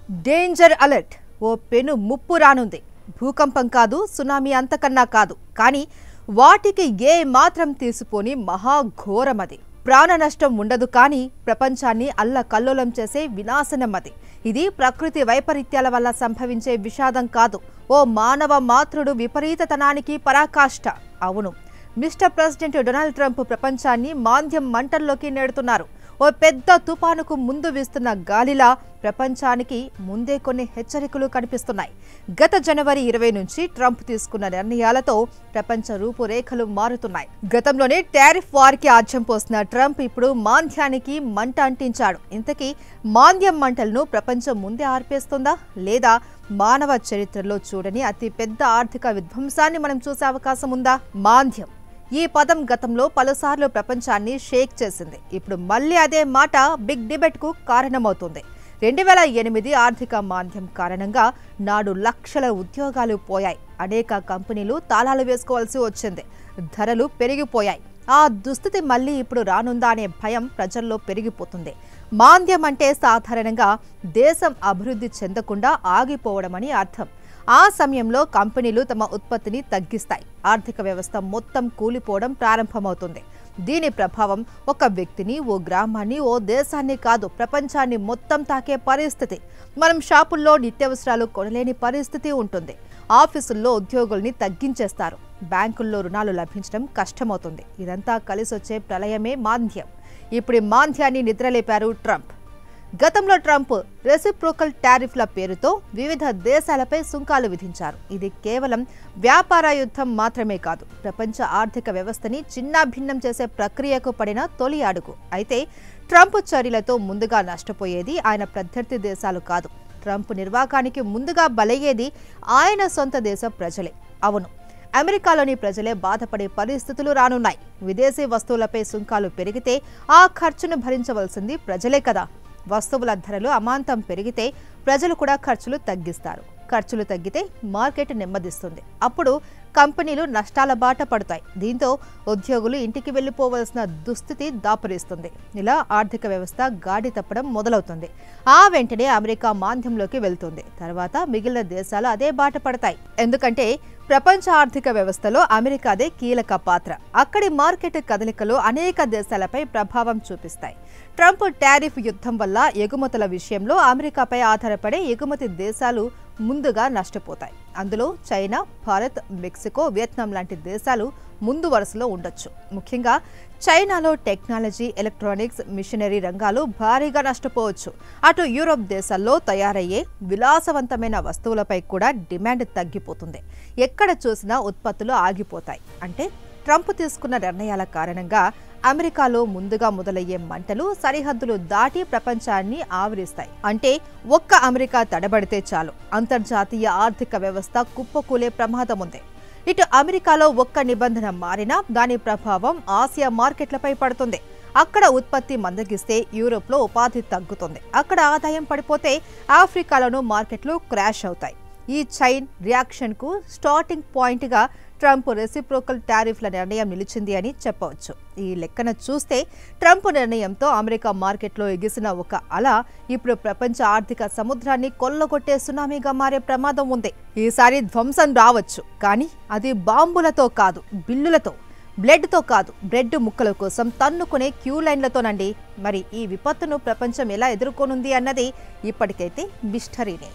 Danger alert ఓ పెను ముప్పు రానుంది. భూకంపం కాదు, సునామీ అంతకన్నా కాదు, కానీ వాటికి ఏ మాత్రం తీసిపోని మహాఘోరమది. ప్రాణ నష్టం ఉండదు, కానీ ప్రపంచాన్ని అల్లకల్లోలం చేసే వినాశనం అది. ఇది ప్రకృతి వైపరీత్యాల వల్ల సంభవించే విషాదం కాదు, ఓ మానవ మాతృడు విపరీతతనానికి పరాకాష్ఠ. అవును, మిస్టర్ ప్రెసిడెంట్ డొనాల్డ్ ట్రంప్ ప్రపంచాన్ని మాంద్యం మంటల్లోకి నెడుతున్నారు. ఓ పెద్ద తుపానుకు ముందు వీస్తున్న గాలిలా ప్రపంచానికి ముందే కొన్ని హెచ్చరికలు కనిపిస్తున్నాయి. గత జనవరి 20 నుంచి ట్రంప్ తీసుకున్న నిర్ణయాలతో ప్రపంచ రూపురేఖలు మారుతున్నాయి. గతంలోనే టారిఫ్ వార్కి ఆజ్యం పోసిన ట్రంప్ ఇప్పుడు మాంద్యానికి మంట అంటించాడు. ఇంతకీ మాంద్యం మంటలను ప్రపంచం ముందే ఆర్పేస్తుందా, లేదా మానవ చరిత్రలో చూడని అతి పెద్ద ఆర్థిక విధ్వంసాన్ని మనం చూసే అవకాశం ఉందా? మాంద్యం ఈ పదం గతంలో పలుసార్లు ప్రపంచాన్ని షేక్ చేసింది. ఇప్పుడు మళ్లీ అదే మాట బిగ్ డిబేట్ కు కారణమవుతుంది. 2008 ఆర్థిక మాంద్యం కారణంగా నాడు లక్షల ఉద్యోగాలు పోయాయి. అనేక కంపెనీలు తాళాలు వేసుకోవాల్సి వచ్చింది. ధరలు పెరిగిపోయాయి. ఆ దుస్థితి మళ్లీ ఇప్పుడు రానుందా అనే భయం ప్రజల్లో పెరిగిపోతుంది. మాంద్యం అంటే సాధారణంగా దేశం అభివృద్ధి చెందకుండా ఆగిపోవడమని అర్థం. ఆ సమయంలో కంపెనీలు తమ ఉత్పత్తిని తగ్గిస్తాయి. ఆర్థిక వ్యవస్థ మొత్తం కూలిపోవడం ప్రారంభమవుతుంది. దీని ప్రభావం ఒక వ్యక్తిని, ఓ గ్రామాన్ని, ఓ దేశాన్ని కాదు, ప్రపంచాన్ని మొత్తం తాకే పరిస్థితి. మనం షాపుల్లో నిత్యావసరాలు కొనలేని పరిస్థితి ఉంటుంది. ఆఫీసుల్లో ఉద్యోగుల్ని తగ్గించేస్తారు. బ్యాంకుల్లో రుణాలు లభించడం కష్టమవుతుంది. ఇదంతా కలిసొచ్చే ప్రళయమే మాంద్యం. ఇప్పుడు మాంద్యాన్ని నిద్రలేపారు ట్రంప్. గతంలో ట్రంప్ రెసిప్రోకల్ టారిఫ్ల పేరుతో వివిధ దేశాలపై సుంకాలు విధించారు. ఇది కేవలం వ్యాపార యుద్ధం మాత్రమే కాదు, ప్రపంచ ఆర్థిక వ్యవస్థని చిన్నాభిన్నం చేసే ప్రక్రియకు పడిన తొలి అడుగు. అయితే ట్రంప్ చర్యలతో ముందుగా నష్టపోయేది ఆయన ప్రత్యర్థి దేశాలు కాదు. ట్రంప్ నిర్వాకానికి ముందుగా బలయ్యేది ఆయన సొంత దేశ ప్రజలే. అవును, అమెరికాలోని ప్రజలే బాధపడే పరిస్థితులు రానున్నాయి. విదేశీ వస్తువులపై సుంకాలు పెరిగితే ఆ ఖర్చును భరించవలసింది ప్రజలే కదా. వస్తువుల ధరలు అమాంతం పెరిగితే ప్రజలు కూడా ఖర్చులు తగ్గిస్తారు. ఖర్చులు తగ్గితే మార్కెట్ నెమ్మదిస్తుంది. అప్పుడు కంపెనీలు నష్టాల బాట పడతాయి. దీంతో ఉద్యోగులు ఇంటికి వెళ్లిపోవలసిన దుస్థితి దాపురిస్తుంది. ఇలా ఆర్థిక వ్యవస్థ గాడి తప్పడం మొదలవుతుంది. ఆ వెంటనే అమెరికా మాంద్యంలోకి వెళ్తుంది. తర్వాత మిగిలిన దేశాలు అదే బాట పడతాయి. ఎందుకంటే ప్రపంచ ఆర్థిక వ్యవస్థలో అమెరికాదే కీలక పాత్ర. అక్కడి మార్కెట్ కదలికలు అనేక దేశాలపై ప్రభావం చూపిస్తాయి. ట్రంప్ టారిఫ్ యుద్ధం వల్ల ఎగుమతుల విషయంలో అమెరికాపై ఆధారపడే ఎగుమతి దేశాలు ముందుగా నష్టపోతాయి. అందులో చైనా, భారత్, మెక్సికో, వియత్నాం లాంటి దేశాలు ముందు వరుసలో ఉండొచ్చు. ముఖ్యంగా చైనాలో టెక్నాలజీ, ఎలక్ట్రానిక్స్, మిషనరీ రంగాలు భారీగా నష్టపోవచ్చు. అటు యూరోప్ దేశాల్లో తయారయ్యే విలాసవంతమైన వస్తువులపై కూడా డిమాండ్ తగ్గిపోతుంది. ఎక్కడ చూసినా ఉత్పత్తులు ఆగిపోతాయి. అంటే ట్రంప్ తీసుకున్న నిర్ణయాల కారణంగా అమెరికాలో ముందుగా మొదలయ్యే మంటలు సరిహద్దులు దాటి ప్రపంచాన్ని ఆవరిస్తాయి. అంటే ఒక్క అమెరికా తడబడితే చాలు, అంతర్జాతీయ ఆర్థిక వ్యవస్థ కుప్పకూలే ప్రమాదం ఉంది. ఇటు అమెరికాలో ఒక్క నిబంధన మారినా దాని ప్రభావం ఆసియా మార్కెట్లపై పడుతుంది. అక్కడ ఉత్పత్తి మందగిస్తే యూరోప్లో ఉపాధి తగ్గుతుంది. అక్కడ ఆదాయం పడిపోతే ఆఫ్రికాలోనూ మార్కెట్లు క్రాష్ అవుతాయి. ఈ చైన్ రియాక్షన్కు స్టార్టింగ్ పాయింట్గా ట్రంప్ రెసిప్రోకల్ టారిఫ్ల నిర్ణయం నిలిచింది అని చెప్పవచ్చు. ఈ లెక్కన చూస్తే ట్రంప్ నిర్ణయంతో అమెరికా మార్కెట్లో ఎగిసిన ఒక అల ఇప్పుడు ప్రపంచ ఆర్థిక సముద్రాన్ని కొల్లగొట్టే సునామీగా మారే ప్రమాదం ఉంది. ఈసారి ధ్వంసం రావచ్చు, కానీ అది బాంబులతో కాదు, బిల్లులతో, బ్లడ్తో కాదు, బ్రెడ్ ముక్కల కోసం తన్నుకునే క్యూ లైన్లతోనండి. మరి ఈ విపత్తును ప్రపంచం ఎలా ఎదుర్కొనుంది అన్నది ఇప్పటికైతే మిస్టరీనే.